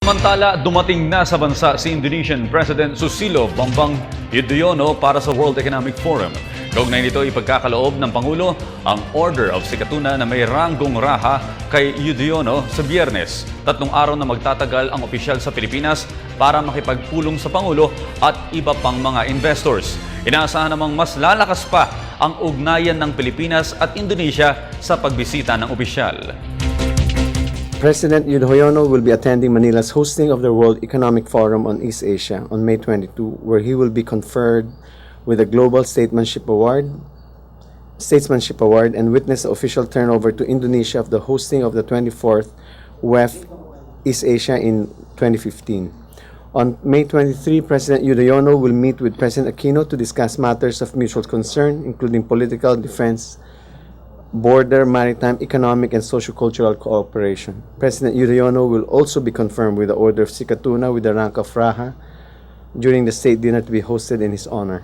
Samantala, dumating na sa bansa si Indonesian President Susilo Bambang Yudhoyono para sa World Economic Forum. Kaugnay nito ipagkakaloob ng Pangulo ang Order of Sikatuna na may ranggong raha kay Yudhoyono sa Biyernes. 3 araw na magtatagal ang opisyal sa Pilipinas para makipagpulong sa Pangulo at iba pang mga investors. Inaasahan namang mas lalakas pa ang ugnayan ng Pilipinas at Indonesia sa pagbisita ng opisyal. President Yudhoyono will be attending Manila's hosting of the World Economic Forum on East Asia on May 22, where he will be conferred with the Global Statesmanship Award and witness the official turnover to Indonesia of the hosting of the 24th WEF East Asia in 2015. On May 23, President Yudhoyono will meet with President Aquino to discuss matters of mutual concern, including political, defense, border, maritime, economic, and socio-cultural cooperation. President Yudhoyono will also be confirmed with the Order of Sikatuna with the rank of Raha during the state dinner to be hosted in his honor.